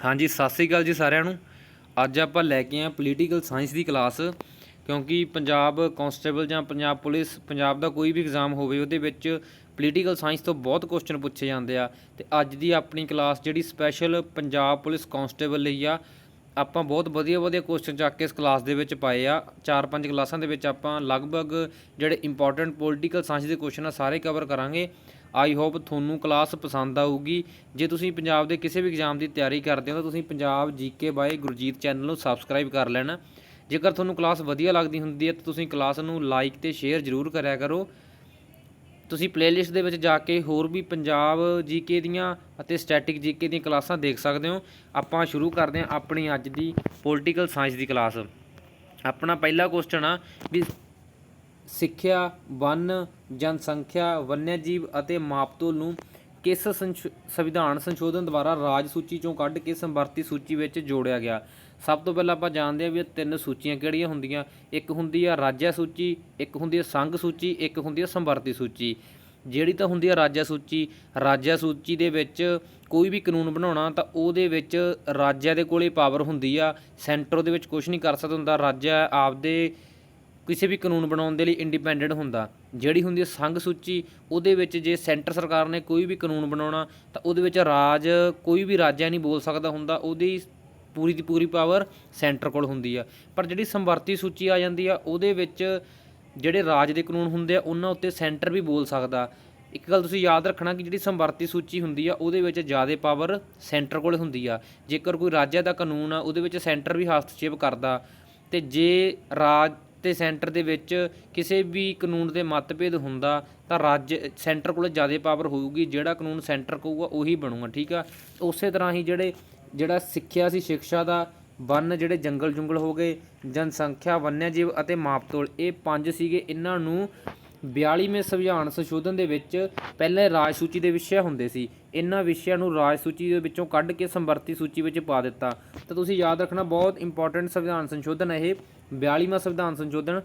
हाँ जी, सत श्री अकाल जी सारिਆਂ ਨੂੰ। ਅੱਜ ਆਪਾਂ ਲੈ ਕੇ ਆਏ ਪੋਲੀਟੀਕਲ ਸਾਇੰਸ ਦੀ ਕਲਾਸ, ਕਿਉਂਕਿ ਪੰਜਾਬ ਕਾਂਸਟੇਬਲ ਜਾਂ ਪੰਜਾਬ ਪੁਲਿਸ, ਪੰਜਾਬ ਦਾ ਕੋਈ ਵੀ ਐਗਜ਼ਾਮ ਹੋਵੇ ਉਹਦੇ ਵਿੱਚ ਪੋਲੀਟੀਕਲ ਸਾਇੰਸ ਤੋਂ ਬਹੁਤ ਕੁਐਸਚਨ ਪੁੱਛੇ ਜਾਂਦੇ ਆ। ਤੇ ਅੱਜ ਦੀ ਆਪਣੀ ਕਲਾਸ ਜਿਹੜੀ ਸਪੈਸ਼ਲ ਪੰਜਾਬ ਪੁਲਿਸ ਕਾਂਸਟੇਬਲ ਲਈ ਆ, ਆਪਾਂ ਬਹੁਤ ਵਧੀਆ ਵਧੀਆ ਕੁਐਸਚਨ ਚੱਕ ਕੇ ਇਸ ਕਲਾਸ ਦੇ ਵਿੱਚ ਪਾਏ ਆ। 4-5 ਕਲਾਸਾਂ ਦੇ ਵਿੱਚ ਆਪਾਂ ਲਗਭਗ ਜਿਹੜੇ ਇੰਪੋਰਟੈਂਟ ਪੋਲੀਟੀਕਲ ਸਾਇੰਸ ਦੇ ਕੁਐਸਚਨ ਆ ਸਾਰੇ ਕਵਰ ਕਰਾਂਗੇ। आई होप ਤੁਹਾਨੂੰ क्लास पसंद आऊगी। जे तुसीं पंजाब के किसी भी एग्जाम की तैयारी करते हो तो तुसीं Punjab GK by Gurjeet channel को सबसक्राइब कर लेना। जेकर ਤੁਹਾਨੂੰ क्लास वधिया लगती ਹੁੰਦੀ है तो तुसीं क्लास ਨੂੰ लाइक ਤੇ शेयर जरूर करा करो। तुसीं प्लेलिस्ट ਦੇ ਵਿੱਚ ਜਾ ਕੇ ਹੋਰ भी पंजाब जीके ਦੀਆਂ ਅਤੇ स्टैटिक जीके ਦੀਆਂ क्लासां देख सकते हो। ਆਪਾਂ शुरू करते हैं अपनी अज की पोलीटिकल साइंस की क्लास। अपना पहला क्वेश्चन आ भी सिक्ख्या, वन, जनसंख्या, वन्यजीव ਅਤੇ ਮਾਪਤੋਲ ਨੂੰ किस संविधान संशोधन द्वारा राज सूची चों कढ़ के संवर्ती सूची में जोड़िया गया। सब तो पहला आप जानते हैं भी तीन सूचियाँ किहड़ियां हुंदियां। एक हुंदी आ राज्य सूची, एक हुंदी आ संघ सूची, एक हुंदी आ संवर्ती सूची। जिहड़ी तां हुंदी आ राज्य सूची दे विच कोई भी कानून बनाउणा तां उहदे विच राज्य दे कोले पावर हुंदी आ, सेंटर दे विच कुछ नहीं कर सकदा हुंदा। राज्य आपदे किसी भी कानून बनाने के लिए इंडिपेंडेंट होंदा। जिहड़ी हुंदी संघ सूची उहदे विच जे सेंटर सरकार ने कोई भी कानून बनाउणा तां उहदे विच राज कोई भी राज्य नहीं बोल सकदा हुंदा, उहदी पूरी दी पूरी पावर सेंटर कोल हुंदी आ। पर जिहड़ी संवर्ती सूची आ जांदी आ उहदे विच जिहड़े राज दे कानून हुंदे आ उन्हां उत्ते सेंटर भी बोल सकदा। एक गल तुसीं याद रखना कि जिहड़ी संवर्ती सूची हुंदी आ उहदे विच ज़्यादा पावर सेंटर कोल हुंदी आ। जेकर कोई राज्य दा कानून आ उहदे विच सेंटर भी हस्तक्षेप करदा ते जे राज ਤੇ ਸੈਂਟਰ ਦੇ ਵਿੱਚ ਕਿਸੇ ਵੀ ਕਾਨੂੰਨ ਦੇ ਮਤਭੇਦ ਹੁੰਦਾ ਤਾਂ ਰਾਜ ਸੈਂਟਰ ਕੋਲ ਜ਼ਿਆਦਾ ਪਾਵਰ ਹੋਊਗੀ। ਜਿਹੜਾ ਕਾਨੂੰਨ ਸੈਂਟਰ ਕਹੂਗਾ ਉਹੀ ਬਣੂਗਾ। ਠੀਕ ਆ। ਉਸੇ ਤਰ੍ਹਾਂ ਹੀ ਜਿਹੜਾ ਸਿੱਖਿਆ ਸੀ, ਸਿੱਖਿਆ ਦਾ, ਵਨ ਜਿਹੜੇ ਜੰਗਲ ਜੁੰਗਲ ਹੋ ਗਏ, ਜਨਸੰਖਿਆ, ਵਨਿਆਜੀਵ ਅਤੇ ਮਾਪਤੋਲ, ਇਹ 5 ਸੀਗੇ। ਇਹਨਾਂ ਨੂੰ 42ਵੇਂ ਸੰਵਿਧਾਨ ਸੰਸ਼ੋਧਨ ਦੇ ਵਿੱਚ ਪਹਿਲੇ ਰਾਜ ਸੂਚੀ ਦੇ ਵਿਸ਼ੇ ਹੁੰਦੇ ਸੀ। ਇਹਨਾਂ ਵਿਸ਼ਿਆਂ ਨੂੰ ਰਾਜ ਸੂਚੀ ਦੇ ਵਿੱਚੋਂ ਕੱਢ ਕੇ ਸੰਵਰਤੀ ਸੂਚੀ ਵਿੱਚ ਪਾ ਦਿੱਤਾ। ਤਾਂ ਤੁਸੀਂ ਯਾਦ ਰੱਖਣਾ ਬਹੁਤ ਇੰਪੋਰਟੈਂਟ ਸੰਵਿਧਾਨ ਸੰਸ਼ੋਧਨ ਹੈ ਇਹ 42ਵਾਂ ਸੰਵਿਧਾਨ ਸੰਸ਼ੋਧਨ।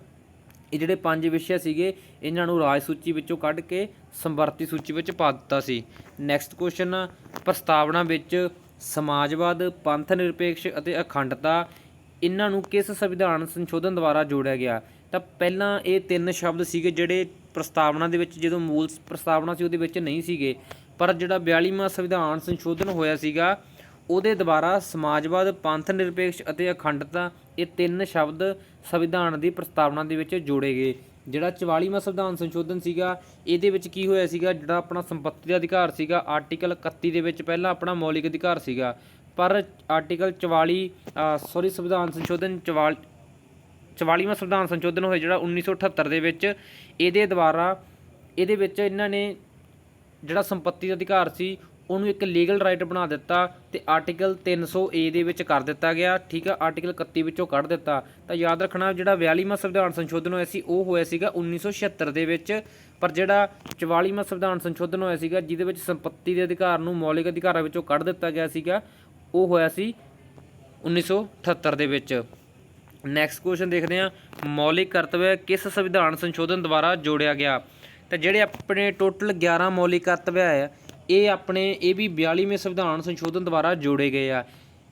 ਇਹ ਜਿਹੜੇ 5 ਵਿਸ਼ੇ ਸੀਗੇ ਇਹਨਾਂ ਨੂੰ ਰਾਜ ਸੂਚੀ ਵਿੱਚੋਂ ਕੱਢ ਕੇ ਸੰਵਰਤੀ ਸੂਚੀ ਵਿੱਚ ਪਾ ਦਿੱਤਾ ਸੀ। ਨੈਕਸਟ ਕੁਐਸਚਨ, ਪ੍ਰਸਤਾਵਨਾ ਵਿੱਚ ਸਮਾਜਵਾਦ, ਪੰਥ ਨਿਰਪੇਕਸ਼ ਅਤੇ ਅਖੰਡਤਾ ਇਹਨਾਂ ਨੂੰ ਕਿਸ ਸੰਵਿਧਾਨ ਸੰਸ਼ੋਧਨ ਦੁਆਰਾ ਜੋੜਿਆ ਗਿਆ। ਤਾਂ ਪਹਿਲਾਂ ਇਹ 3 ਸ਼ਬਦ ਸੀਗੇ ਜਿਹੜੇ ਪ੍ਰਸਤਾਵਨਾ ਦੇ ਵਿੱਚ, ਜਦੋਂ ਮੂਲ ਪ੍ਰਸਤਾਵਨਾ ਸੀ ਉਹਦੇ ਵਿੱਚ ਨਹੀਂ ਸੀਗੇ। ਪਰ ਜਿਹੜਾ 42ਵਾਂ ਸੰਵਿਧਾਨ ਸੰਸ਼ੋਧਨ ਹੋਇਆ ਸੀਗਾ ਉਹਦੇ ਦੁਆਰਾ ਸਮਾਜਵਾਦ, ਪੰਥ ਨਿਰਪੇਕਸ਼ ਅਤੇ ਅਖੰਡਤਾ ਇਹ 3 ਸ਼ਬਦ ਸੰਵਿਧਾਨ ਦੀ ਪ੍ਰਸਤਾਵਨਾ ਦੇ ਵਿੱਚ ਜੋੜੇ ਗਏ। ਜਿਹੜਾ 44ਵਾਂ ਸੰਵਿਧਾਨ ਸੰਸ਼ੋਧਨ ਸੀਗਾ ਇਹਦੇ ਵਿੱਚ ਕੀ ਹੋਇਆ ਸੀਗਾ, ਜਿਹੜਾ ਆਪਣਾ ਸੰਪत्ति ਦਾ ਅਧਿਕਾਰ ਸੀਗਾ ਆਰਟੀਕਲ 31 ਦੇ ਵਿੱਚ ਪਹਿਲਾਂ ਆਪਣਾ ਮੌਲਿਕ ਅਧਿਕਾਰ ਸੀਗਾ। ਪਰ ਆਰਟੀਕਲ 44 ਸੰਵਿਧਾਨ ਸੰਸ਼ੋਧਨ 44ਵਾਂ ਸੰਵਿਧਾਨ ਸੰਸ਼ੋਧਨ ਹੋਇਆ ਜਿਹੜਾ 1978 ਦੇ ਵਿੱਚ, ਇਹਦੇ ਵਿੱਚ ਇਹਨਾਂ ਨੇ ਜਿਹੜਾ ਸੰਪत्ति ਦਾ ਅਧਿਕਾਰ ਸੀ ਉਹਨੂੰ ਇੱਕ ਲੀਗਲ ਰਾਈਟ ਬਣਾ ਦਿੱਤਾ ਤੇ ਆਰਟੀਕਲ 300A ਦੇ ਵਿੱਚ ਕਰ ਦਿੱਤਾ ਗਿਆ। ਠੀਕ ਆ। ਆਰਟੀਕਲ 31 ਵਿੱਚੋਂ ਕੱਢ ਦਿੱਤਾ। ਤਾਂ ਯਾਦ ਰੱਖਣਾ ਜਿਹੜਾ 42ਵਾਂ ਸੰਵਿਧਾਨ ਸੰਸ਼ੋਧਨ ਹੋਇਆ ਸੀ ਉਹ ਹੋਇਆ ਸੀਗਾ 1976 ਦੇ ਵਿੱਚ। ਪਰ ਜਿਹੜਾ 44ਵਾਂ ਸੰਵਿਧਾਨ ਸੰਸ਼ੋਧਨ ਹੋਇਆ ਸੀਗਾ ਜਿਹਦੇ ਵਿੱਚ ਸੰਪत्ति ਦੇ ਅਧਿਕਾਰ ਨੂੰ ਮੌਲਿਕ ਅਧਿਕਾਰਾਂ ਵਿੱਚੋਂ ਕੱਢ ਦਿੱਤਾ ਗਿਆ ਸੀਗਾ ਉਹ ਹੋਇਆ ਸੀ 1978 ਦੇ ਵਿੱਚ। ਨੈਕਸਟ ਕੁਐਸਚਨ ਦੇਖਦੇ ਹਾਂ, ਮੌਲਿਕ ਕਰਤੱਵ ਕਿਸ ਸੰਵਿਧਾਨ ਸੰਸ਼ੋਧਨ ਦੁਆਰਾ ਜੋੜਿਆ ਗਿਆ। ਤਾਂ ਜਿਹੜੇ ਆਪਣੇ ਟੋਟਲ 11 ਮੌਲਿਕ ਕਰਤੱਵ ਆ ਇਹ ਵੀ 42ਵੇਂ ਸੰਵਿਧਾਨ ਸੰਸ਼ੋਧਨ ਦੁਆਰਾ ਜੋੜੇ ਗਏ ਆ।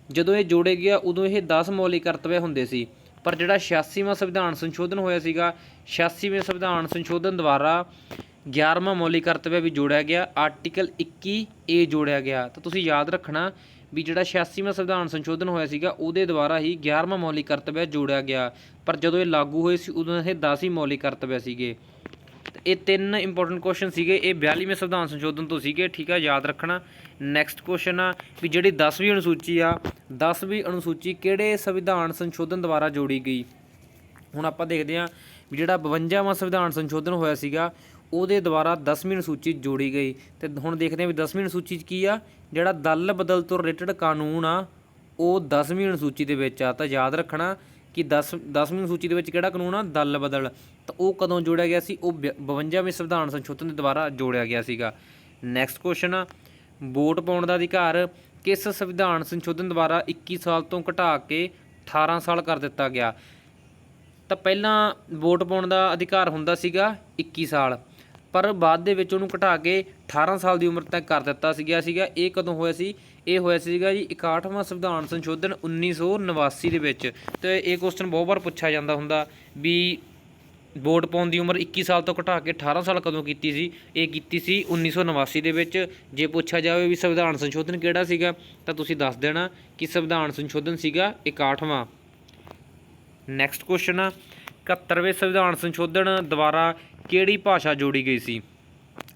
ਜਦੋਂ ਇਹ ਜੋੜੇ ਗਏ ਉਦੋਂ ਇਹ 10 ਮੌਲਿਕ ਕਰਤੱਵ ਹੁੰਦੇ ਸੀ। ਪਰ ਜਿਹੜਾ 86ਵਾਂ ਸੰਵਿਧਾਨ ਸੰਸ਼ੋਧਨ ਹੋਇਆ ਸੀਗਾ 86ਵੇਂ ਸੰਵਿਧਾਨ ਸੰਸ਼ੋਧਨ ਦੁਆਰਾ 11ਵਾਂ ਮੌਲਿਕ ਕਰਤੱਵ ਵੀ ਜੋੜਿਆ ਗਿਆ, ਆਰਟੀਕਲ 21A ਜੋੜਿਆ ਗਿਆ। ਤਾਂ ਤੁਸੀਂ ਯਾਦ ਰੱਖਣਾ ਵੀ ਜਿਹੜਾ 86ਵਾਂ ਸੰਵਿਧਾਨ ਸੰਸ਼ੋਧਨ ਹੋਇਆ ਸੀਗਾ ਉਹਦੇ ਦੁਆਰਾ ਹੀ 11ਵਾਂ ਮੌਲਿਕ ਕਰਤੱਵ ਜੋੜਿਆ ਗਿਆ। ਪਰ ਜਦੋਂ ਇਹ ਲਾਗੂ ਹੋਏ ਸੀ ਉਦੋਂ ਇਹ 10 ਹੀ ਮੌਲਿਕ ਕਰਤੱਵ ਸੀਗੇ। ਇਹ 3 ਇੰਪੋਰਟੈਂਟ ਕੁਐਸਚਨ ਸੀਗੇ, ਇਹ 42ਵੇਂ ਸੰਵਿਧਾਨ ਸੰਸ਼ੋਧਨ ਤੋਂ ਸੀਗੇ। ਠੀਕ ਆ, ਯਾਦ ਰੱਖਣਾ। ਨੈਕਸਟ ਕੁਐਸਚਨ ਆ ਵੀ ਜਿਹੜੀ 10ਵੀਂ ਅਨੁਸੂਚੀ ਆ 10ਵੀਂ ਅਨੁਸੂਚੀ ਕਿਹੜੇ ਸੰਵਿਧਾਨ ਸੰਸ਼ੋਧਨ ਦੁਆਰਾ ਜੋੜੀ ਗਈ। ਹੁਣ ਆਪਾਂ ਦੇਖਦੇ ਹਾਂ ਵੀ ਜਿਹੜਾ 52ਵਾਂ ਸੰਵਿਧਾਨ ਸੰਸ਼ੋਧਨ ਹੋਇਆ ਸੀਗਾ ਉਹਦੇ ਦੁਆਰਾ 10ਵੀਂ ਅਨੁਸੂਚੀ ਜੋੜੀ ਗਈ। ਤੇ ਹੁਣ ਦੇਖਦੇ ਹਾਂ ਵੀ 10ਵੀਂ ਅਨੁਸੂਚੀ 'ਚ ਕੀ ਆ, ਜਿਹੜਾ ਦਲ ਬਦਲ ਤੋਂ ਰਿਲੇਟਡ ਕਾਨੂੰਨ ਆ ਉਹ 10ਵੀਂ ਅਨੁਸੂਚੀ ਦੇ ਵਿੱਚ ਆ। ਤਾਂ ਯਾਦ ਰੱਖਣਾ ਕਿ 10ਵੀਂ ਸੂਚੀ ਦੇ ਵਿੱਚ ਕਿਹੜਾ ਕਾਨੂੰਨ ਆ, ਦਲ ਬਦਲ। ਤਾਂ ਉਹ ਕਦੋਂ ਜੋੜਿਆ ਗਿਆ ਸੀ, ਉਹ 52ਵੇਂ ਸੰਵਿਧਾਨ ਸੰਸ਼ੋਧਨ ਦੇ ਦੁਆਰਾ ਜੋੜਿਆ ਗਿਆ ਸੀਗਾ। ਨੈਕਸਟ ਕੁਐਸਚਨ ਆ, ਵੋਟ ਪਾਉਣ ਦਾ ਅਧਿਕਾਰ ਕਿਸ ਸੰਵਿਧਾਨ ਸੰਸ਼ੋਧਨ ਦੁਆਰਾ 21 ਸਾਲ ਤੋਂ ਘਟਾ ਕੇ 18 ਸਾਲ ਕਰ ਦਿੱਤਾ ਗਿਆ। ਤਾਂ ਪਹਿਲਾਂ ਵੋਟ ਪਾਉਣ ਦਾ ਅਧਿਕਾਰ ਹੁੰਦਾ ਸੀਗਾ 21 ਸਾਲ, ਪਰ ਬਾਅਦ ਦੇ ਵਿੱਚ ਉਹਨੂੰ ਘਟਾ ਕੇ 18 ਸਾਲ ਦੀ ਉਮਰ ਤੱਕ ਕਰ ਦਿੱਤਾ ਸੀਗਾ। ਇਹ ਕਦੋਂ ਹੋਇਆ ਸੀ? ਇਹ ਹੋਇਆ ਸੀਗਾ ਜੀ 61ਵਾਂ ਸੰਵਿਧਾਨ ਸੰਸ਼ੋਧਨ 1989 ਦੇ ਵਿੱਚ। ਤੇ ਇਹ ਕੁਐਸਚਨ ਬਹੁਤ ਵਾਰ ਪੁੱਛਿਆ ਜਾਂਦਾ ਹੁੰਦਾ ਵੀ ਵੋਟ ਪਾਉਣ ਦੀ ਉਮਰ 21 ਸਾਲ ਤੋਂ ਘਟਾ ਕੇ 18 ਸਾਲ ਕਦੋਂ ਕੀਤੀ ਸੀ? ਇਹ ਕੀਤੀ ਸੀ 1989 ਦੇ ਵਿੱਚ। ਜੇ ਪੁੱਛਿਆ ਜਾਵੇ ਵੀ ਸੰਵਿਧਾਨ ਸੰਸ਼ੋਧਨ ਕਿਹੜਾ ਸੀਗਾ ਤਾਂ ਤੁਸੀਂ ਦੱਸ ਦੇਣਾ ਕਿ ਸੰਵਿਧਾਨ ਸੰਸ਼ੋਧਨ ਸੀਗਾ 61ਵਾਂ। ਨੈਕਸਟ ਕੁਐਸਚਨ ਆ 71ਵੇਂ ਸੰਵਿਧਾਨ ਸੰਸ਼ੋਧਨ ਦੁਆਰਾ ਕਿਹੜੀ ਭਾਸ਼ਾ ਜੋੜੀ ਗਈ ਸੀ?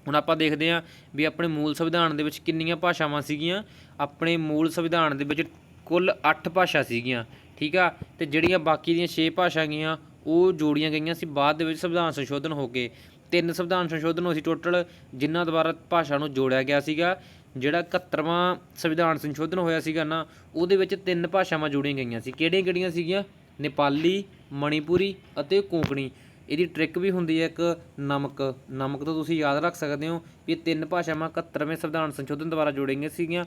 ਹੁਣ ਆਪਾਂ ਦੇਖਦੇ ਹਾਂ ਵੀ ਆਪਣੇ ਮੂਲ ਸੰਵਿਧਾਨ ਦੇ ਵਿੱਚ ਕਿੰਨੀਆਂ ਭਾਸ਼ਾਵਾਂ ਸੀਗੀਆਂ। ਆਪਣੇ ਮੂਲ ਸੰਵਿਧਾਨ ਦੇ ਵਿੱਚ ਕੁੱਲ 8 ਭਾਸ਼ਾ ਸੀਗੀਆਂ, ਠੀਕ ਆ। ਅਤੇ ਜਿਹੜੀਆਂ ਬਾਕੀ ਦੀਆਂ 6 ਭਾਸ਼ਾ ਗਈਆਂ ਉਹ ਜੋੜੀਆਂ ਗਈਆਂ ਸੀ ਬਾਅਦ ਦੇ ਵਿੱਚ ਸੰਵਿਧਾਨ ਸੰਸ਼ੋਧਨ ਹੋ ਕੇ। 3 ਸੰਵਿਧਾਨ ਸੰਸ਼ੋਧਨ ਹੋਏ ਸੀ ਟੋਟਲ ਜਿਨ੍ਹਾਂ ਦੁਆਰਾ ਭਾਸ਼ਾ ਨੂੰ ਜੋੜਿਆ ਗਿਆ ਸੀਗਾ। ਜਿਹੜਾ 71ਵਾਂ ਸੰਵਿਧਾਨ ਸੰਸ਼ੋਧਨ ਹੋਇਆ ਸੀਗਾ ਨਾ ਉਹਦੇ ਵਿੱਚ 3 ਭਾਸ਼ਾਵਾਂ ਜੋੜੀਆਂ ਗਈਆਂ ਸੀ। ਕਿਹੜੀਆਂ ਕਿਹੜੀਆਂ ਸੀਗੀਆਂ? ਨੇਪਾਲੀ, ਮਣੀਪੁਰੀ ਅਤੇ ਕੋਂਕਣੀ। ਇਹਦੀ ਟ੍ਰਿਕ ਵੀ ਹੁੰਦੀ ਹੈ ਇੱਕ ਨਮਕ ਤੋਂ ਤੁਸੀਂ ਯਾਦ ਰੱਖ ਸਕਦੇ ਹੋ ਵੀ ਇਹ 3 ਭਾਸ਼ਾਵਾਂ 71ਵੇਂ ਸੰਵਿਧਾਨ ਸੰਸ਼ੋਧਨ ਦੁਆਰਾ ਜੋੜੀਆਂ ਗਈਆਂ ਸੀਗੀਆਂ।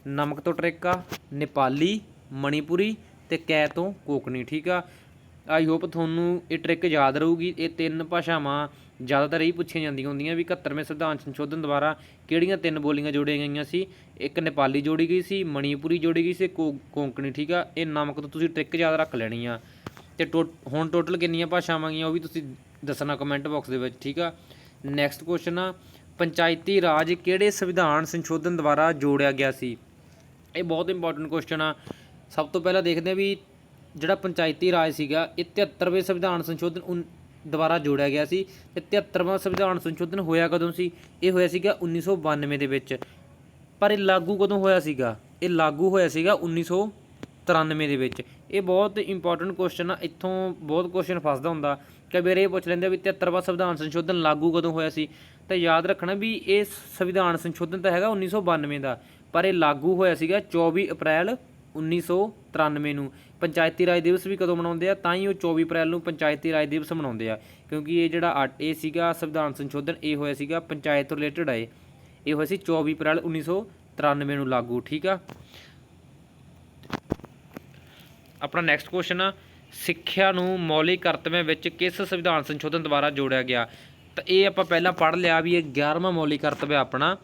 ਨਮਕ ਤੋਂ ਟ੍ਰਿਕ ਆ ਨੇਪਾਲੀ, ਮਣੀਪੁਰੀ ਅਤੇ ਕੈ ਤੋਂ ਕੋਂਕਣੀ, ਠੀਕ ਆ। ਆਈ ਹੋਪ ਤੁਹਾਨੂੰ ਇਹ ਟ੍ਰਿਕ ਯਾਦ ਰਹੂਗੀ। ਇਹ 3 ਭਾਸ਼ਾਵਾਂ ਜ਼ਿਆਦਾਤਰ ਇਹੀ ਪੁੱਛੀਆਂ ਜਾਂਦੀਆਂ ਹੁੰਦੀਆਂ ਵੀ 71ਵੇਂ ਸੰਵਿਧਾਨ ਸੰਸ਼ੋਧਨ ਦੁਆਰਾ ਕਿਹੜੀਆਂ 3 ਬੋਲੀਆਂ ਜੋੜੀਆਂ ਗਈਆਂ ਸੀ। ਇੱਕ ਨੇਪਾਲੀ ਜੋੜੀ ਗਈ ਸੀ, ਮਣੀਪੁਰੀ ਜੋੜੀ ਗਈ ਸੀ, ਕੋਂਕਣੀ, ਠੀਕ ਆ। ਇਹ ਨਮਕ ਤੋਂ ਤੁਸੀਂ ਟ੍ਰਿਕ ਯਾਦ ਰੱਖ ਲੈਣੀ ਆ। ਅਤੇ ਹੁਣ ਟੋਟਲ ਕਿੰਨੀਆਂ ਭਾਸ਼ਾਵਾਂ ਗਈਆਂ ਉਹ ਵੀ ਤੁਸੀਂ ਦੱਸਣਾ ਕਮੈਂਟ ਬਾਕਸ ਦੇ ਵਿੱਚ, ਠੀਕ ਆ। ਨੈਕਸਟ ਕੁਐਸਚਨ ਆ ਪੰਚਾਇਤੀ ਰਾਜ ਕਿਹੜੇ ਸੰਵਿਧਾਨ ਸੰਸ਼ੋਧਨ ਦੁਆਰਾ ਜੋੜਿਆ ਗਿਆ ਸੀ? ਇਹ ਬਹੁਤ ਇੰਪੋਰਟੈਂਟ ਕੁਐਸਚਨ ਆ। ਸਭ ਤੋਂ ਪਹਿਲਾਂ ਦੇਖਦੇ ਹਾਂ ਵੀ ਜਿਹੜਾ ਪੰਚਾਇਤੀ ਰਾਜ ਸੀਗਾ ਇਹ 73ਵੇਂ ਸੰਵਿਧਾਨ ਸੰਸ਼ੋਧਨ ਦੁਆਰਾ ਜੋੜਿਆ ਗਿਆ ਸੀ। ਅਤੇ 73ਵਾਂ ਸੰਵਿਧਾਨ ਸੰਸ਼ੋਧਨ ਹੋਇਆ ਕਦੋਂ ਸੀ? ਇਹ ਹੋਇਆ ਸੀਗਾ 1992 ਦੇ ਵਿੱਚ। ਪਰ ਇਹ ਲਾਗੂ ਕਦੋਂ ਹੋਇਆ ਸੀਗਾ? ਇਹ ਲਾਗੂ ਹੋਇਆ ਸੀਗਾ 1993 ਦੇ ਵਿੱਚ। ਇਹ ਬਹੁਤ ਇੰਪੋਰਟੈਂਟ ਕੁਐਸਚਨ ਆ। ਇੱਥੋਂ ਬਹੁਤ ਕੁਐਸਚਨ ਫਸਦਾ ਹੁੰਦਾ। ਕਈ ਵਾਰ ਇਹ ਪੁੱਛ ਲੈਂਦੇ ਵੀ 73ਵਾਂ ਸੰਵਿਧਾਨ ਸੰਸ਼ੋਧਨ ਲਾਗੂ ਕਦੋਂ ਹੋਇਆ ਸੀ? ਤਾਂ ਯਾਦ ਰੱਖਣਾ ਵੀ ਇਹ ਸੰਵਿਧਾਨ ਸੰਸ਼ੋਧਨ ਤਾਂ ਹੈਗਾ 1992 ਦਾ, ਪਰ ਇਹ ਲਾਗੂ ਹੋਇਆ ਸੀਗਾ 24 ਅਪ੍ਰੈਲ 1993 ਨੂੰ। ਪੰਚਾਇਤੀ ਰਾਜ ਦਿਵਸ ਵੀ ਕਦੋਂ ਮਨਾਉਂਦੇ ਆ? ਤਾਂ ਹੀ ਉਹ 24 ਅਪ੍ਰੈਲ ਨੂੰ ਪੰਚਾਇਤੀ ਰਾਜ ਦਿਵਸ ਮਨਾਉਂਦੇ ਆ, ਕਿਉਂਕਿ ਇਹ ਜਿਹੜਾ ਇਹ ਸੀਗਾ ਸੰਵਿਧਾਨ ਸੰਸ਼ੋਧਨ ਇਹ ਹੋਇਆ ਸੀਗਾ ਪੰਚਾਇਤ ਤੋਂ ਰਿਲੇਟਡ ਹੈ। ਇਹ ਹੋਇਆ ਸੀ 24 ਅਪ੍ਰੈਲ 1993 ਨੂੰ ਲਾਗੂ, ਠੀਕ ਆ। ਆਪਣਾ ਨੈਕਸਟ ਕੁਐਸਚਨ ਆ ਸਿੱਖਿਆ ਨੂੰ ਮੌਲਿਕ ਕਰਤੱਵਾਂ ਵਿੱਚ ਕਿਸ ਸੰਵਿਧਾਨ ਸੰਸ਼ੋਧਨ ਦੁਆਰਾ ਜੋੜਿਆ ਗਿਆ? ਤਾਂ ਇਹ ਆਪਾਂ ਪਹਿਲਾਂ ਪੜ੍ਹ ਲਿਆ ਵੀ ਇਹ 11ਵਾਂ ਮੌਲਿਕ ਕਰਤੱਵ ਹੈ ਆਪਣਾ,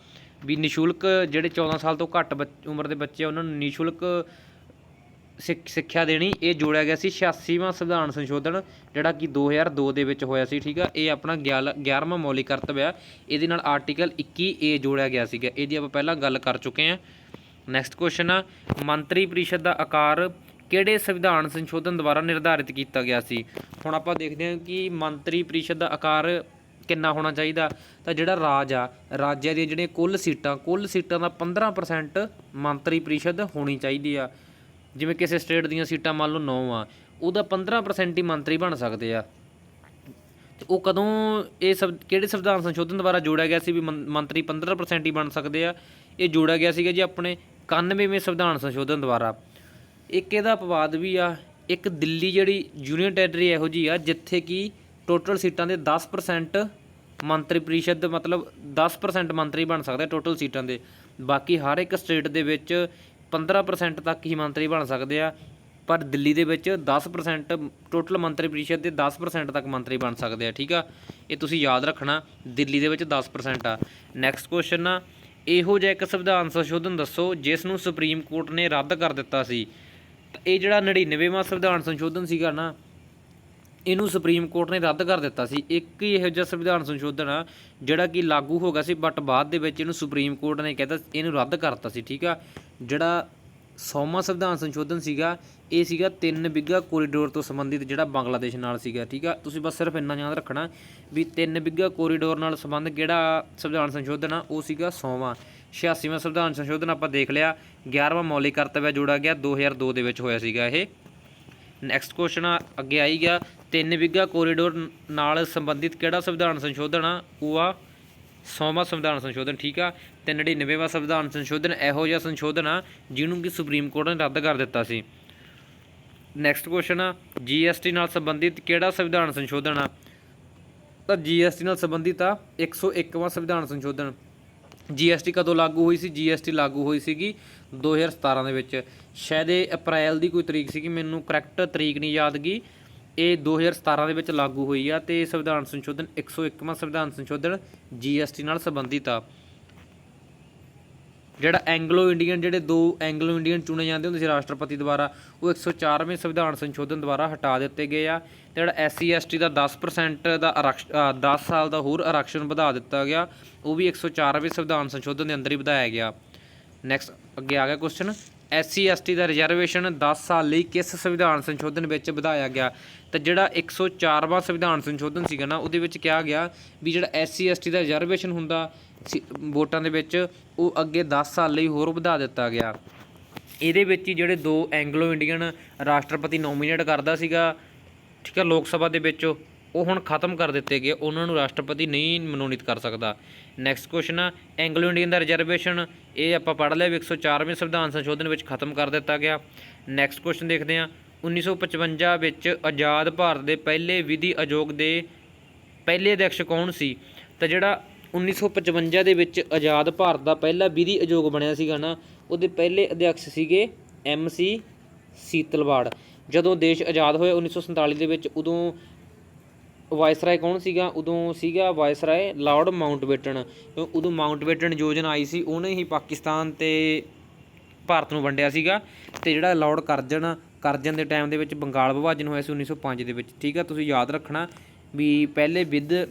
ਵੀ ਨਿਸ਼ੁਲਕ ਜਿਹੜੇ 14 ਸਾਲ ਤੋਂ ਘੱਟ ਉਮਰ ਦੇ ਬੱਚੇ ਉਹਨਾਂ ਨੂੰ ਨਿਸ਼ੁਲਕ ਸਿੱਖਿਆ ਦੇਣੀ। ਇਹ ਜੋੜਿਆ ਗਿਆ ਸੀ 86ਵਾਂ ਸੰਵਿਧਾਨ ਸੰਸ਼ੋਧਨ ਜਿਹੜਾ ਕਿ 2002 ਦੇ ਵਿੱਚ ਹੋਇਆ ਸੀ, ਠੀਕ ਆ। ਇਹ ਆਪਣਾ 11ਵਾਂ ਮੌਲਿਕ ਕਰਤੱਵ ਆ। ਇਹਦੇ ਨਾਲ ਆਰਟੀਕਲ 21A ਜੋੜਿਆ ਗਿਆ ਸੀਗਾ। ਇਹਦੀ ਆਪਾਂ ਪਹਿਲਾਂ ਗੱਲ ਕਰ ਚੁੱਕੇ ਹਾਂ। ਨੈਕਸਟ ਕੁਐਸਚਨ ਆ ਮੰਤਰੀ ਪਰਿਸ਼ਦ ਦਾ ਆਕਾਰ ਕਿਹੜੇ ਸੰਵਿਧਾਨ ਸੰਸ਼ੋਧਨ ਦੁਆਰਾ ਨਿਰਧਾਰਿਤ ਕੀਤਾ ਗਿਆ ਸੀ? ਹੁਣ ਆਪਾਂ ਦੇਖਦੇ ਹਾਂ ਕਿ ਮੰਤਰੀ ਪਰਿਸ਼ਦ ਦਾ ਆਕਾਰ ਕਿੰਨਾ ਹੋਣਾ ਚਾਹੀਦਾ। ਤਾਂ ਜਿਹੜਾ ਰਾਜਾਂ ਦੀਆਂ ਜਿਹੜੀਆਂ ਕੁੱਲ ਸੀਟਾਂ ਦਾ 15% ਮੰਤਰੀ ਪਰਿਸ਼ਦ ਹੋਣੀ ਚਾਹੀਦੀ ਆ। ਜਿਵੇਂ ਕਿਸੇ ਸਟੇਟ ਦੀਆਂ ਸੀਟਾਂ ਮੰਨ ਲਓ 9 ਆ, ਉਹਦਾ 15% ਹੀ ਮੰਤਰੀ ਬਣ ਸਕਦੇ ਆ। ਅਤੇ ਉਹ ਕਦੋਂ ਕਿਹੜੇ ਸੰਵਿਧਾਨ ਸੰਸ਼ੋਧਨ ਦੁਆਰਾ ਜੋੜਿਆ ਗਿਆ ਸੀ ਵੀ ਮੰਤਰੀ 15% ਹੀ ਬਣ ਸਕਦੇ ਆ? ਇਹ ਜੋੜਿਆ ਗਿਆ ਸੀਗਾ ਜੀ ਆਪਣੇ 91ਵੇਂ ਸੰਵਿਧਾਨ ਸੰਸ਼ੋਧਨ ਦੁਆਰਾ। ਇੱਕ ਇਹਦਾ ਅਪਵਾਦ ਵੀ ਆ। ਇੱਕ ਦਿੱਲੀ ਜਿਹੜੀ ਯੂਨੀਅਨ ਟੈਰੀਟਰੀ ਇਹੋ ਜਿਹੀ ਆ ਜਿੱਥੇ ਕਿ ਟੋਟਲ ਸੀਟਾਂ ਦੇ 10% ਮੰਤਰੀ ਪਰਿਸ਼ਦ ਮਤਲਬ 10% ਮੰਤਰੀ ਬਣ ਸਕਦਾ ਟੋਟਲ ਸੀਟਾਂ ਦੇ। ਬਾਕੀ ਹਰ ਇੱਕ ਸਟੇਟ ਦੇ ਵਿੱਚ 15% ਤੱਕ ਹੀ ਮੰਤਰੀ ਬਣ ਸਕਦੇ ਆ, ਪਰ ਦਿੱਲੀ ਦੇ ਵਿੱਚ 10% ਟੋਟਲ ਮੰਤਰੀ ਪਰਿਸ਼ਦ ਦੇ 10% ਤੱਕ ਮੰਤਰੀ ਬਣ ਸਕਦੇ ਆ, ਠੀਕ ਆ। ਇਹ ਤੁਸੀਂ ਯਾਦ ਰੱਖਣਾ ਦਿੱਲੀ ਦੇ ਵਿੱਚ 10% ਆ। ਨੈਕਸਟ ਕੁਐਸਚਨ ਆ ਇਹੋ ਜਿਹਾ ਇੱਕ ਸੰਵਿਧਾਨ ਸੰਸ਼ੋਧਨ ਦੱਸੋ ਜਿਸ ਨੂੰ ਸੁਪਰੀਮ ਕੋਰਟ ਨੇ ਰੱਦ ਕਰ ਦਿੱਤਾ ਸੀ। ਤਾਂ ਇਹ ਜਿਹੜਾ 99ਵਾਂ ਸੰਵਿਧਾਨ ਸੰਸ਼ੋਧਨ ਸੀਗਾ ਨਾ ਇਹਨੂੰ ਸੁਪਰੀਮ ਕੋਰਟ ਨੇ ਰੱਦ ਕਰ ਦਿੱਤਾ ਸੀ। ਇੱਕ ਹੀ ਇਹੋ ਜਿਹਾ ਸੰਵਿਧਾਨ ਸੰਸ਼ੋਧਨ ਆ ਜਿਹੜਾ ਕਿ ਲਾਗੂ ਹੋ ਗਿਆ ਸੀ, ਬਟ ਬਾਅਦ ਦੇ ਵਿੱਚ ਇਹਨੂੰ ਸੁਪਰੀਮ ਕੋਰਟ ਨੇ ਕਹਿੰਦਾ ਇਹਨੂੰ ਰੱਦ ਕਰਤਾ ਸੀ, ਠੀਕ ਆ। ਜਿਹੜਾ 100ਵਾਂ ਸੰਵਿਧਾਨ ਸੰਸ਼ੋਧਨ ਸੀਗਾ ਇਹ ਸੀਗਾ 3 ਬਿੱਘਾ ਕੋਰੀਡੋਰ ਤੋਂ ਸੰਬੰਧਿਤ ਜਿਹੜਾ ਬੰਗਲਾਦੇਸ਼ ਨਾਲ ਸੀਗਾ, ਠੀਕ ਆ। ਤੁਸੀਂ ਬਸ ਸਿਰਫ ਇੰਨਾ ਯਾਦ ਰੱਖਣਾ ਵੀ 3 ਬਿੱਘਾ ਕੋਰੀਡੋਰ ਨਾਲ ਸੰਬੰਧ ਕਿਹੜਾ ਸੰਵਿਧਾਨ ਸੰਸ਼ੋਧਨ ਆ ਉਹ ਸੀਗਾ 100ਵਾਂ। 86ਵਾਂ ਸੰਵਿਧਾਨ ਸੰਸ਼ੋਧਨ ਆਪਾਂ ਦੇਖ ਲਿਆ। 11ਵਾਂ ਮੌਲਿਕ ਕਰਤੱਵ ਜੋੜਿਆ ਗਿਆ 2002 ਦੇ ਵਿੱਚ ਹੋਇਆ ਸੀਗਾ ਇਹ। ਨੈਕਸਟ ਕੁਐਸਚਨ ਅੱਗੇ ਆਈ ਗਿਆ 3 ਬਿੱਘਾ ਕੋਰੀਡੋਰ ਨਾਲ ਸੰਬੰਧਿਤ ਕਿਹੜਾ ਸੰਵਿਧਾਨ ਸੰਸ਼ੋਧਨ ਆ? ਉਹ ਆ 100ਵਾਂ ਸੰਵਿਧਾਨ ਸੰਸ਼ੋਧਨ, ਠੀਕ ਆ। ਅਤੇ 99ਵਾਂ ਸੰਵਿਧਾਨ ਸੰਸ਼ੋਧਨ ਇਹੋ ਜਿਹਾ ਸੰਸ਼ੋਧਨ ਆ ਜਿਹਨੂੰ ਕਿ ਸੁਪਰੀਮ ਕੋਰਟ ਨੇ ਰੱਦ ਕਰ ਦਿੱਤਾ ਸੀ। ਨੈਕਸਟ ਕੁਐਸਚਨ ਆ GST ਨਾਲ ਸੰਬੰਧਿਤ ਕਿਹੜਾ ਸੰਵਿਧਾਨ ਸੰਸ਼ੋਧਨ ਆ? ਤਾਂ GST ਨਾਲ ਸੰਬੰਧਿਤ ਆ 101ਵਾਂ ਸੰਵਿਧਾਨ ਸੰਸ਼ੋਧਨ। GST ਕਦੋਂ ਲਾਗੂ ਹੋਈ ਸੀ? GST ਲਾਗੂ ਹੋਈ ਸੀਗੀ 2017 ਦੇ ਵਿੱਚ। ਸ਼ਾਇਦ ਇਹ ਅਪ੍ਰੈਲ ਦੀ ਕੋਈ ਤਰੀਕ ਸੀਗੀ, ਮੈਨੂੰ ਕਰੈਕਟ ਤਰੀਕ ਨਹੀਂ ਯਾਦ ਗਈ, ਇਹ 2017 ਦੇ ਵਿੱਚ ਲਾਗੂ ਹੋਈ ਆ ਅਤੇ ਸੰਵਿਧਾਨ ਸੰਸ਼ੋਧਨ 101ਵਾਂ ਸੰਵਿਧਾਨ ਸੰਸ਼ੋਧਨ GST ਨਾਲ ਸੰਬੰਧਿਤ ਆ। ਜਿਹੜਾ ਐਂਗਲੋ ਇੰਡੀਅਨ, ਜਿਹੜੇ 2 ਐਂਗਲੋ ਇੰਡੀਅਨ ਚੁਣੇ ਜਾਂਦੇ ਹੁੰਦੇ ਸੀ ਰਾਸ਼ਟਰਪਤੀ ਦੁਆਰਾ, ਉਹ 104ਵੇਂ ਸੰਵਿਧਾਨ ਸੰਸ਼ੋਧਨ ਦੁਆਰਾ ਹਟਾ ਦਿੱਤੇ ਗਏ ਆ। ਅਤੇ ਜਿਹੜਾ SC ST ਦਾ 10% ਦਾ 10 ਸਾਲ ਦਾ ਹੋਰ ਆਰਕਸ਼ਣ ਵਧਾ ਦਿੱਤਾ ਗਿਆ, ਉਹ ਵੀ 104ਵੇਂ ਸੰਵਿਧਾਨ ਸੰਸ਼ੋਧਨ ਦੇ ਅੰਦਰ ਹੀ ਵਧਾਇਆ ਗਿਆ। ਨੈਕਸਟ ਅੱਗੇ ਆ ਗਿਆ ਕੁਐਸਚਨ, SC ST ਦਾ ਰਿਜ਼ਰਵੇਸ਼ਨ 10 ਸਾਲ ਲਈ ਕਿਸ ਸੰਵਿਧਾਨ ਸੰਸ਼ੋਧਨ ਵਿੱਚ ਵਧਾਇਆ ਗਿਆ? ਤਾਂ ਜਿਹੜਾ 104ਵਾਂ ਸੰਵਿਧਾਨ ਸੰਸ਼ੋਧਨ ਸੀਗਾ ਨਾ, ਉਹਦੇ ਵਿੱਚ ਕਿਹਾ ਗਿਆ ਵੀ ਜਿਹੜਾ SC ST ਦਾ ਰਿਜ਼ਰਵੇਸ਼ਨ ਹੁੰਦਾ ਵੋਟਾਂ ਦੇ ਵਿੱਚ, ਉਹ ਅੱਗੇ 10 ਸਾਲ ਲਈ ਹੋਰ ਵਧਾ ਦਿੱਤਾ ਗਿਆ। ਇਹਦੇ ਵਿੱਚ ਹੀ ਜਿਹੜੇ 2 ਐਂਗਲੋ ਇੰਡੀਅਨ ਰਾਸ਼ਟਰਪਤੀ ਨੋਮੀਨੇਟ ਕਰਦਾ ਸੀਗਾ, ਠੀਕ ਹੈ, ਲੋਕ ਸਭਾ ਦੇ ਵਿੱਚ, ਉਹ ਹੁਣ ਖਤਮ ਕਰ ਦਿੱਤੇ ਗਏ, ਉਹਨਾਂ ਨੂੰ ਰਾਸ਼ਟਰਪਤੀ ਨਹੀਂ ਮਨੋਨੀਤ ਕਰ ਸਕਦਾ। ਨੈਕਸਟ ਕੁਐਸਚਨ ਆ, ਐਂਗਲੋ ਇੰਡੀਅਨ ਦਾ ਰਿਜ਼ਰਵੇਸ਼ਨ, ਇਹ ਆਪਾਂ ਪੜ੍ਹ ਲਿਆ ਵੀ 104ਵੇਂ ਸੰਵਿਧਾਨ ਸੰਸ਼ੋਧਨ ਵਿੱਚ ਖਤਮ ਕਰ ਦਿੱਤਾ ਗਿਆ। ਨੈਕਸਟ ਕੁਐਸਚਨ ਦੇਖਦੇ ਹਾਂ, 1955 ਵਿੱਚ ਆਜ਼ਾਦ ਭਾਰਤ ਦੇ ਪਹਿਲੇ ਵਿਧੀ ਆਯੋਗ ਦੇ ਪਹਿਲੇ ਅਧਿਕਸ਼ ਕੌਣ ਸੀ? ਤਾਂ ਜਿਹੜਾ 1955 ਦੇ ਵਿੱਚ ਆਜ਼ਾਦ ਭਾਰਤ ਦਾ ਪਹਿਲਾ ਵਿਧੀ ਆਯੋਗ ਬਣਿਆ ਸੀਗਾ ਨਾ, ਉਹਦੇ ਪਹਿਲੇ ਅਧਿਕਸ਼ ਸੀਗੇ MC ਸੀਤਲਵਾੜ। ਜਦੋਂ ਦੇਸ਼ ਆਜ਼ਾਦ ਹੋਇਆ 1947 ਦੇ ਵਿੱਚ, ਉਦੋਂ ਵਾਇਸਰਾਏ ਕੌਣ ਸੀਗਾ? ਉਦੋਂ ਸੀਗਾ ਵਾਇਸਰਾਏ ਲਾਰਡ ਮਾਊਂਟਬੇਟਨ। ਉਦੋਂ ਮਾਊਂਟਬੇਟਨ ਯੋਜਨਾ ਆਈ ਸੀ, ਉਹਨੇ ਹੀ ਪਾਕਿਸਤਾਨ ਅਤੇ ਭਾਰਤ ਨੂੰ ਵੰਡਿਆ ਸੀਗਾ। ਅਤੇ ਜਿਹੜਾ ਲਾਰਡ ਕਰਜ਼ਨ ਦੇ ਟਾਈਮ ਦੇ ਵਿੱਚ ਬੰਗਾਲ ਵਿਭਾਜਨ ਹੋਇਆ ਸੀ 1905 ਦੇ ਵਿੱਚ, ਠੀਕ ਆ। ਤੁਸੀਂ ਯਾਦ ਰੱਖਣਾ ਵੀ ਪਹਿਲੇ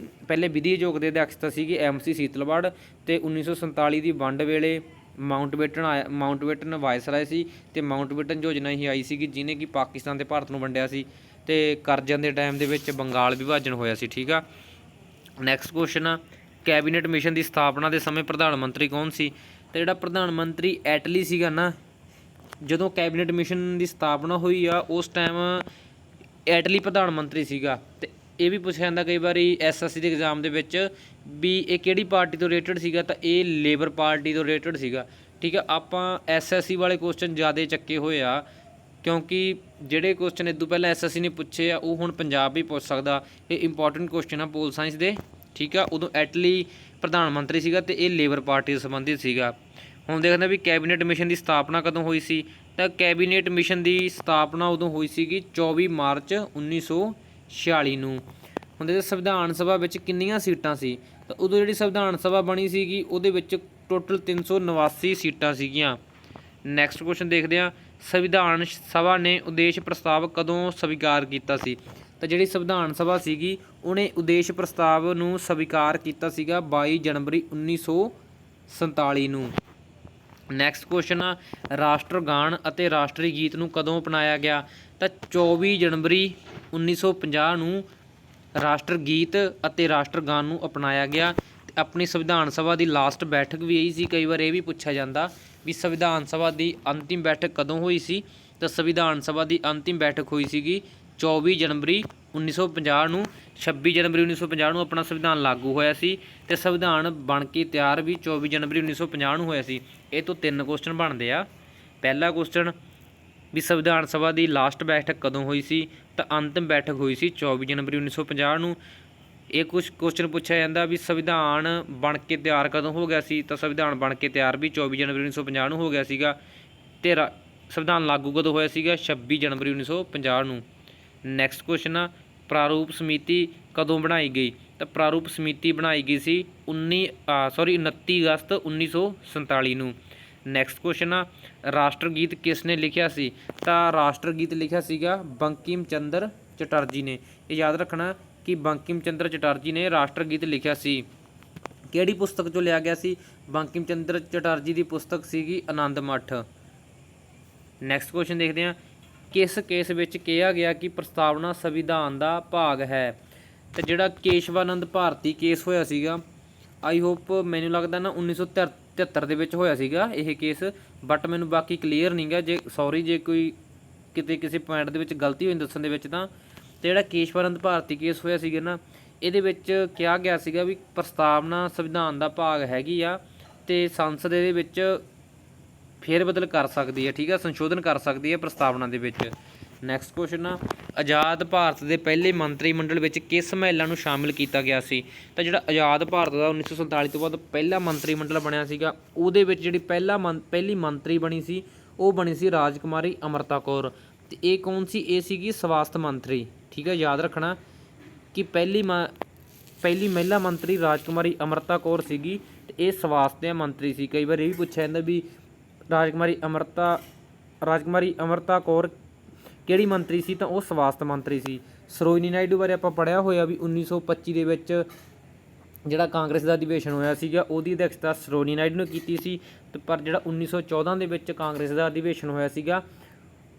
ਵਿਧੀ ਆਯੋਗ ਦੇ ਅਧਿਕਸ਼ ਤਾਂ ਸੀਗੇ MC ਸੀਤਲਵਾੜ, ਅਤੇ 1947 ਦੀ ਵੰਡ ਵੇਲੇ ਮਾਊਂਟਬੇਟਨ ਵਾਇਸਰਾਏ ਸੀ, ਅਤੇ ਮਾਊਂਟਬੇਟਨ ਯੋਜਨਾ ਹੀ ਆਈ ਸੀਗੀ ਜਿਹਨੇ ਕਿ ਪਾਕਿਸਤਾਨ ਅਤੇ ਭਾਰਤ ਨੂੰ ਵੰਡਿਆ ਸੀ, ਅਤੇ ਕਰਜ਼ਨ ਦੇ ਟਾਈਮ ਦੇ ਵਿੱਚ ਬੰਗਾਲ ਵਿਭਾਜਨ ਹੋਇਆ ਸੀ, ਠੀਕ ਆ। ਨੈਕਸਟ ਕੁਐਸਚਨ ਆ, ਕੈਬਨਿਟ ਮਿਸ਼ਨ ਦੀ ਸਥਾਪਨਾ ਦੇ ਸਮੇਂ ਪ੍ਰਧਾਨ ਮੰਤਰੀ ਕੌਣ ਸੀ? ਅਤੇ ਜਿਹੜਾ ਪ੍ਰਧਾਨ ਮੰਤਰੀ ਐਟਲੀ ਸੀਗਾ ਨਾ, ਜਦੋਂ ਕੈਬਨਿਟ ਮਿਸ਼ਨ ਦੀ ਸਥਾਪਨਾ ਹੋਈ ਆ ਉਸ ਟਾਈਮ ਐਟਲੀ ਪ੍ਰਧਾਨ ਮੰਤਰੀ ਸੀਗਾ। ਅਤੇ ਇਹ ਵੀ ਪੁੱਛਿਆ ਜਾਂਦਾ ਕਈ ਵਾਰੀ SSC ਦੇ ਐਗਜ਼ਾਮ ਦੇ ਵਿੱਚ ਵੀ ਇਹ ਕਿਹੜੀ ਪਾਰਟੀ ਤੋਂ ਰਿਲੇਟਡ ਸੀਗਾ, ਤਾਂ ਇਹ ਲੇਬਰ ਪਾਰਟੀ ਤੋਂ ਰਿਲੇਟਡ ਸੀਗਾ, ਠੀਕ ਆ। ਆਪਾਂ SSC ਵਾਲੇ ਕੁਐਸਚਨ ਜ਼ਿਆਦਾ ਚੱਕੇ ਹੋਏ ਆ, ਕਿਉਂਕਿ ਜਿਹੜੇ ਕੁਐਸਚਨ ਇਦੋਂ ਪਹਿਲਾਂ SSC ਨੇ ਪੁੱਛੇ ਆ, ਉਹ ਹੁਣ ਪੰਜਾਬ ਵੀ ਪੁੱਛ ਸਕਦਾ। ਇਹ ਇੰਪੋਰਟੈਂਟ ਕੁਐਸਚਨ ਆ ਪੋਲ ਸਾਇੰਸ ਦੇ, ਠੀਕ ਆ। ਉਦੋਂ ਐਟਲੀ ਪ੍ਰਧਾਨ ਮੰਤਰੀ ਸੀਗਾ ਅਤੇ ਇਹ ਲੇਬਰ ਪਾਰਟੀ ਤੋਂ ਸੰਬੰਧਿਤ ਸੀਗਾ। ਹੁਣ ਦੇਖਦੇ ਹਾਂ ਵੀ ਕੈਬਨਿਟ ਮਿਸ਼ਨ ਦੀ ਸਥਾਪਨਾ ਕਦੋਂ ਹੋਈ ਸੀ? ਤਾਂ ਕੈਬਨਿਟ ਮਿਸ਼ਨ ਦੀ ਸਥਾਪਨਾ ਉਦੋਂ ਹੋਈ ਸੀਗੀ 24 ਮਾਰਚ 1946 ਨੂੰ। ਹੁਣ ਦੇਖਦੇ ਸੰਵਿਧਾਨ ਸਭਾ ਵਿੱਚ ਕਿੰਨੀਆਂ ਸੀਟਾਂ ਸੀ? ਤਾਂ ਉਦੋਂ ਜਿਹੜੀ ਸੰਵਿਧਾਨ ਸਭਾ ਬਣੀ ਸੀਗੀ ਉਹਦੇ ਵਿੱਚ ਟੋਟਲ 389 ਸੀਟਾਂ ਸੀਗੀਆਂ। ਨੈਕਸਟ ਕੁਐਸਚਨ ਦੇਖਦੇ ਹਾਂ, ਸੰਵਿਧਾਨ ਸਭਾ ਨੇ ਉਦੇਸ਼ ਪ੍ਰਸਤਾਵ ਕਦੋਂ ਸਵੀਕਾਰ ਕੀਤਾ ਸੀ? ਤਾਂ ਜਿਹੜੀ ਸੰਵਿਧਾਨ ਸਭਾ ਸੀਗੀ ਉਹਨੇ ਉਦੇਸ਼ ਪ੍ਰਸਤਾਵ ਨੂੰ ਸਵੀਕਾਰ ਕੀਤਾ ਸੀਗਾ 22 ਜਨਵਰੀ 1947 ਨੂੰ। ਨੈਕਸਟ ਕੁਐਸਚਨ ਆ, ਰਾਸ਼ਟਰ ਗਾਨ ਅਤੇ ਰਾਸ਼ਟਰੀ ਗੀਤ ਨੂੰ ਕਦੋਂ ਅਪਣਾਇਆ ਗਿਆ? ਤਾਂ 24 ਜਨਵਰੀ 1950 ਨੂੰ ਰਾਸ਼ਟਰ ਗੀਤ ਅਤੇ ਰਾਸ਼ਟਰ ਗਾਨ ਨੂੰ ਅਪਣਾਇਆ ਗਿਆ। ਅਤੇ ਆਪਣੀ ਸੰਵਿਧਾਨ ਸਭਾ ਦੀ ਲਾਸਟ ਬੈਠਕ ਵੀ ਇਹੀ ਸੀ। ਕਈ ਵਾਰ ਇਹ ਵੀ ਪੁੱਛਿਆ ਜਾਂਦਾ ਵੀ ਸੰਵਿਧਾਨ ਸਭਾ ਦੀ ਅੰਤਿਮ ਬੈਠਕ ਕਦੋਂ ਹੋਈ ਸੀ? ਤਾਂ ਸੰਵਿਧਾਨ ਸਭਾ ਦੀ ਅੰਤਿਮ ਬੈਠਕ ਹੋਈ ਸੀਗੀ 24 ਜਨਵਰੀ 1950 ਨੂੰ। 26 ਜਨਵਰੀ 1950 ਨੂੰ ਆਪਣਾ ਸੰਵਿਧਾਨ ਲਾਗੂ ਹੋਇਆ ਸੀ, ਅਤੇ ਸੰਵਿਧਾਨ ਬਣ ਕੇ ਤਿਆਰ ਵੀ 24 ਜਨਵਰੀ 1950 ਨੂੰ ਹੋਇਆ ਸੀ। ਇਹ ਤੋਂ 3 ਕੁਐਸਚਨ ਬਣਦੇ ਆ। ਪਹਿਲਾ ਕੁਐਸਚਨ ਵੀ ਸੰਵਿਧਾਨ ਸਭਾ ਦੀ ਲਾਸਟ ਬੈਠਕ ਕਦੋਂ ਹੋਈ ਸੀ? ਤਾਂ ਅੰਤਿਮ ਬੈਠਕ ਹੋਈ ਸੀ 24 ਜਨਵਰੀ 1950 ਨੂੰ। ਇਹ ਕੁਛ ਕੁਐਸਚਨ ਪੁੱਛਿਆ ਜਾਂਦਾ ਵੀ ਸੰਵਿਧਾਨ ਬਣ ਕੇ ਤਿਆਰ ਕਦੋਂ ਹੋ ਗਿਆ ਸੀ? ਤਾਂ ਸੰਵਿਧਾਨ ਬਣ ਕੇ ਤਿਆਰ ਵੀ 24 ਜਨਵਰੀ 1950 ਨੂੰ ਹੋ ਗਿਆ ਸੀਗਾ, ਅਤੇ ਸੰਵਿਧਾਨ ਲਾਗੂ ਕਦੋਂ ਹੋਇਆ ਸੀਗਾ? 26 ਜਨਵਰੀ 1950 ਨੂੰ। ਨੈਕਸਟ ਕੁਐਸਚਨ ਆ, ਪ੍ਰਾਰੂਪ ਸਮਿਤੀ ਕਦੋਂ ਬਣਾਈ ਗਈ? ਤਾਂ ਪ੍ਰਾਰੂਪ ਸਮਿਤੀ ਬਣਾਈ ਗਈ ਸੀ 29 ਅਗਸਤ 1947 ਨੂੰ। ਨੈਕਸਟ ਕੁਐਸਚਨ ਆ, ਰਾਸ਼ਟਰ ਗੀਤ ਕਿਸ ਨੇ ਲਿਖਿਆ ਸੀ? ਤਾਂ ਰਾਸ਼ਟਰ ਗੀਤ ਲਿਖਿਆ ਸੀਗਾ ਬੰਕਿਮ ਚੰਦਰ ਚਟਰਜੀ ਨੇ। ਇਹ ਯਾਦ ਰੱਖਣਾ ਕਿ ਬੰਕਿਮ ਚੰਦਰ ਚਟਰਜੀ ਨੇ ਰਾਸ਼ਟਰ ਗੀਤ ਲਿਖਿਆ ਸੀ। ਕਿਹੜੀ ਪੁਸਤਕ 'ਚੋਂ ਲਿਆ ਗਿਆ ਸੀ? ਬੰਕਿਮ ਚੰਦਰ ਚਟਰਜੀ ਦੀ ਪੁਸਤਕ ਸੀਗੀ ਆਨੰਦ ਮੱਠ। ਨੈਕਸਟ ਕੁਐਸਚਨ ਦੇਖਦੇ ਹਾਂ, ਕਿਸ ਕੇਸ ਵਿੱਚ ਕਿਹਾ ਗਿਆ ਕਿ ਪ੍ਰਸਤਾਵਨਾ ਸੰਵਿਧਾਨ ਦਾ ਭਾਗ ਹੈ? ਅਤੇ ਜਿਹੜਾ ਕੇਸ਼ਵਾਨੰਦ ਭਾਰਤੀ ਕੇਸ ਹੋਇਆ ਸੀਗਾ, ਆਈ ਹੋਪ ਮੈਨੂੰ ਲੱਗਦਾ ਨਾ 1973 ਦੇ ਵਿੱਚ ਹੋਇਆ ਸੀਗਾ ਇਹ ਕੇਸ, ਬਟ ਮੈਨੂੰ ਬਾਕੀ ਕਲੀਅਰ ਨਹੀਂ ਗਾ। ਜੇ ਸੌਰੀ ਜੇ ਕੋਈ ਕਿਤੇ ਕਿਸੇ ਪੁਆਇੰਟ ਦੇ ਵਿੱਚ ਗਲਤੀ ਹੋਈ ਦੱਸਣ ਦੇ ਵਿੱਚ ਤਾਂ। ਅਤੇ ਜਿਹੜਾ ਕੇਸ਼ਵਾਨੰਦ ਭਾਰਤੀ ਕੇਸ ਹੋਇਆ ਸੀਗਾ ਨਾ, ਇਹਦੇ ਵਿੱਚ ਕਿਹਾ ਗਿਆ ਸੀਗਾ ਵੀ ਪ੍ਰਸਤਾਵਨਾ ਸੰਵਿਧਾਨ ਦਾ ਭਾਗ ਹੈਗੀ ਆ, ਅਤੇ ਸੰਸਦ ਇਹਦੇ ਵਿੱਚ ਫੇਰ ਬਦਲ ਕਰ ਸਕਦੀ ਹੈ, ਠੀਕ ਆ, ਸੰਸ਼ੋਧਨ ਕਰ ਸਕਦੀ ਹੈ ਪ੍ਰਸਤਾਵਨਾ ਦੇ ਵਿੱਚ। ਨੈਕਸਟ ਕੁਐਸਚਨ ਆ, ਆਜ਼ਾਦ ਭਾਰਤ ਦੇ ਪਹਿਲੇ ਮੰਤਰੀ ਮੰਡਲ ਵਿੱਚ ਕਿਸ ਮਹਿਲਾ ਨੂੰ ਸ਼ਾਮਿਲ ਕੀਤਾ ਗਿਆ ਸੀ? ਤਾਂ ਜਿਹੜਾ ਆਜ਼ਾਦ ਭਾਰਤ ਦਾ 1947 ਤੋਂ ਬਾਅਦ ਪਹਿਲਾ ਮੰਤਰੀ ਮੰਡਲ ਬਣਿਆ ਸੀਗਾ, ਉਹਦੇ ਵਿੱਚ ਜਿਹੜੀ ਪਹਿਲੀ ਮੰਤਰੀ ਬਣੀ ਸੀ ਉਹ ਬਣੀ ਸੀ ਰਾਜਕੁਮਾਰੀ ਅੰਮ੍ਰਿਤਾ ਕੌਰ। ਤੇ ਇਹ ਕੌਣ ਸੀ? ਇਹ ਸੀਗੀ ਸਵਾਸਥ ਮੰਤਰੀ। ਠੀਕ ਹੈ, ਯਾਦ ਰੱਖਣਾ ਕਿ ਪਹਿਲੀ ਮਹਿਲਾ ਮੰਤਰੀ ਰਾਜਕੁਮਾਰੀ ਅੰਮ੍ਰਿਤਾ ਕੌਰ ਸੀਗੀ ਤੇ ਇਹ ਸਵਾਸਥ ਦੇ ਮੰਤਰੀ ਸੀ। ਕਈ ਵਾਰ ਇਹ ਵੀ ਪੁੱਛਿਆ ਜਾਂਦਾ ਵੀ ਰਾਜਕੁਮਾਰੀ ਅੰਮ੍ਰਿਤਾ ਕੌਰ ਕਿਹੜੀ ਮੰਤਰੀ ਸੀ? ਤਾਂ ਉਹ ਸਵਾਸਥ ਮੰਤਰੀ ਸੀ। ਸਰੋਜਨੀ ਨਾਇਡੂ ਬਾਰੇ ਆਪਾਂ ਪੜ੍ਹਿਆ ਹੋਇਆ ਵੀ 1925 ਦੇ ਵਿੱਚ ਜਿਹੜਾ ਕਾਂਗਰਸ ਦਾ ਅਧਿਵੇਸ਼ਨ ਹੋਇਆ ਸੀਗਾ ਉਹਦੀ ਅਧਿਕਸ਼ਤਾ ਸਰੋਜਨੀ ਨਾਇਡੂ ਨੇ ਕੀਤੀ ਸੀ, ਤੇ ਪਰ ਜਿਹੜਾ 1914 ਦੇ ਵਿੱਚ ਕਾਂਗਰਸ ਦਾ ਅਧਿਵੇਸ਼ਨ ਹੋਇਆ ਸੀਗਾ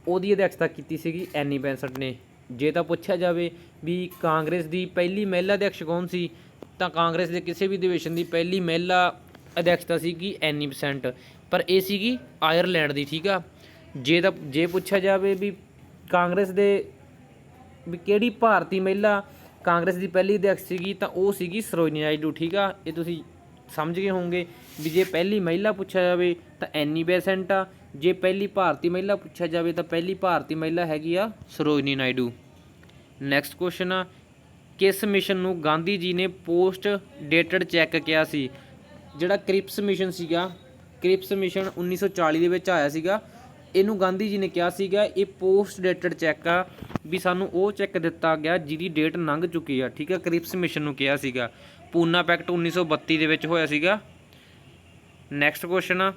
ਉਹਦੀ ਅਧਿਕਸ਼ਤਾ ਕੀਤੀ ਸੀਗੀ ਐਨੀ ਬੈਂਸਟ ਨੇ। ਜੇ ਤਾਂ ਪੁੱਛਿਆ ਜਾਵੇ ਵੀ ਕਾਂਗਰਸ ਦੀ ਪਹਿਲੀ ਮਹਿਲਾ ਅਧਿਕਸ਼ ਕੌਣ ਸੀ, ਤਾਂ ਕਾਂਗਰਸ ਦੇ ਕਿਸੇ ਵੀ ਅਧਿਵੇਸ਼ਨ ਦੀ ਪਹਿਲੀ ਮਹਿਲਾ ਅਧਿਕਸ਼ਤਾ ਸੀਗੀ ਐਨੀ ਬੈਸੈਂਟ, ਪਰ ਇਹ ਸੀਗੀ ਆਇਰਲੈਂਡ ਦੀ। ਠੀਕ ਆ, ਜੇ ਪੁੱਛਿਆ ਜਾਵੇ ਵੀ ਕਾਂਗਰਸ ਦੇ ਵੀ ਕਿਹੜੀ ਭਾਰਤੀ ਮਹਿਲਾ ਕਾਂਗਰਸ ਦੀ ਪਹਿਲੀ ਅਧਿਕਸ਼ ਸੀਗੀ, ਤਾਂ ਉਹ ਸੀਗੀ ਸਰੋਜਨੀ ਨਾਇਡੂ। ਠੀਕ ਆ, ਇਹ ਤੁਸੀਂ ਸਮਝ ਗਏ ਹੋਵੋਗੇ ਵੀ ਜੇ ਪਹਿਲੀ ਮਹਿਲਾ ਪੁੱਛਿਆ ਜਾਵੇ ਤਾਂ ਐਨੀ ਬੈਸੈਂਟ ਆ, ਜੇ ਪਹਿਲੀ ਭਾਰਤੀ ਮਹਿਲਾ ਪੁੱਛਿਆ ਜਾਵੇ ਤਾਂ ਪਹਿਲੀ ਭਾਰਤੀ ਮਹਿਲਾ ਹੈਗੀ ਆ ਸਰੋਜਨੀ ਨਾਇਡੂ। ਨੈਕਸਟ ਕੁਐਸਚਨ ਆ, ਕਿਸ ਮਿਸ਼ਨ ਨੂੰ ਗਾਂਧੀ ਜੀ ਨੇ ਪੋਸਟ ਡੇਟਡ ਚੈੱਕ ਕਿਹਾ ਸੀ? ਜਿਹੜਾ ਕ੍ਰਿਪਸ ਮਿਸ਼ਨ ਸੀਗਾ, ਕ੍ਰਿਪਸ ਮਿਸ਼ਨ 1940 ਦੇ ਵਿੱਚ ਆਇਆ ਸੀਗਾ, ਇਹਨੂੰ ਗਾਂਧੀ ਜੀ ਨੇ ਕਿਹਾ ਸੀਗਾ ਇਹ ਪੋਸਟ ਡੇਟਡ ਚੈੱਕ ਆ, ਵੀ ਸਾਨੂੰ ਉਹ ਚੈੱਕ ਦਿੱਤਾ ਗਿਆ ਜਿਹਦੀ ਡੇਟ ਲੰਘ ਚੁੱਕੀ ਆ। ਠੀਕ ਆ, ਕ੍ਰਿਪਸ ਮਿਸ਼ਨ ਨੂੰ ਕਿਹਾ ਸੀਗਾ। ਪੂਨਾ ਪੈਕਟ 1932 ਦੇ ਵਿੱਚ ਹੋਇਆ ਸੀਗਾ। ਨੈਕਸਟ ਕੁਐਸਚਨ ਆ,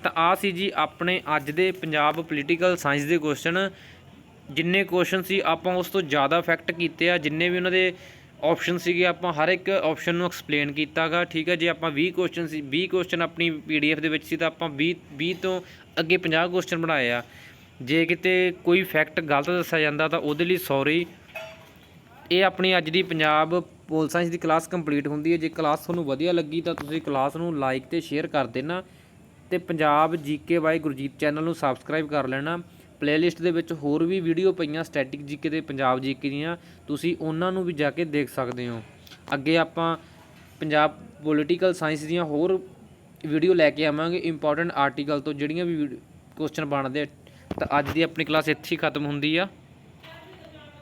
ਤਾਂ ਆ ਸੀ ਜੀ ਆਪਣੇ ਅੱਜ ਦੇ ਪੰਜਾਬ ਪੋਲੀਟੀਕਲ ਸਾਇੰਸ ਦੇ ਕੁਐਸਚਨ। ਜਿੰਨੇ ਕੁਐਸਚਨ ਸੀ ਆਪਾਂ ਉਸ ਤੋਂ ਜ਼ਿਆਦਾ ਫੈਕਟ ਕੀਤੇ ਆ, ਜਿੰਨੇ ਵੀ ਉਹਨਾਂ ਦੇ ਆਪਸ਼ਨ ਸੀਗੇ ਆਪਾਂ ਹਰ ਇੱਕ ਆਪਸ਼ਨ ਨੂੰ ਐਕਸਪਲੇਨ ਕੀਤਾ ਗਾ। ਠੀਕ ਹੈ, ਜੇ ਆਪਾਂ 20 ਕੁਐਸਚਨ ਸੀ 20 ਕੁਐਸਚਨ ਆਪਣੀ PDF ਦੇ ਵਿੱਚ ਸੀ ਤਾਂ ਆਪਾਂ 20 ਤੋਂ ਅੱਗੇ 50 ਕੁਐਸਚਨ ਬਣਾਏ ਆ। ਜੇ ਕਿਤੇ ਕੋਈ ਫੈਕਟ ਗਲਤ ਦੱਸਿਆ ਜਾਂਦਾ ਤਾਂ ਉਹਦੇ ਲਈ ਸੌਰੀ। ਇਹ ਆਪਣੀ ਅੱਜ ਦੀ ਪੰਜਾਬ ਪੋਲ ਸਾਇੰਸ ਦੀ ਕਲਾਸ ਕੰਪਲੀਟ ਹੁੰਦੀ ਹੈ। ਜੇ ਕਲਾਸ ਤੁਹਾਨੂੰ ਵਧੀਆ ਲੱਗੀ ਤਾਂ ਤੁਸੀਂ ਕਲਾਸ ਨੂੰ ਲਾਈਕ ਅਤੇ ਸ਼ੇਅਰ ਕਰ ਦੇਣਾ, ਅਤੇ ਪੰਜਾਬ GK ਬਾਈ ਗੁਰਜੀਤ ਚੈਨਲ ਨੂੰ ਸਬਸਕ੍ਰਾਈਬ ਕਰ ਲੈਣਾ। ਪਲੇਲਿਸਟ ਦੇ ਵਿੱਚ ਹੋਰ ਵੀ ਵੀਡੀਓ ਪਈਆਂ ਸਟੈਟਿਕ GK ਅਤੇ ਪੰਜਾਬ GK ਦੀਆਂ, ਤੁਸੀਂ ਉਹਨਾਂ ਨੂੰ ਵੀ ਜਾ ਕੇ ਦੇਖ ਸਕਦੇ ਹੋ। ਅੱਗੇ ਆਪਾਂ ਪੰਜਾਬ ਪੋਲੀਟੀਕਲ ਸਾਇੰਸ ਦੀਆਂ ਹੋਰ ਵੀਡੀਓ ਲੈ ਕੇ ਆਵਾਂਗੇ ਇੰਪੋਰਟੈਂਟ ਆਰਟੀਕਲ ਤੋਂ ਜਿਹੜੀਆਂ ਵੀ ਕੁਐਸਚਨ ਬਣਦੇ। ਤਾਂ ਅੱਜ ਦੀ ਆਪਣੀ ਕਲਾਸ ਇੱਥੇ ਹੀ ਖਤਮ ਹੁੰਦੀ ਆ।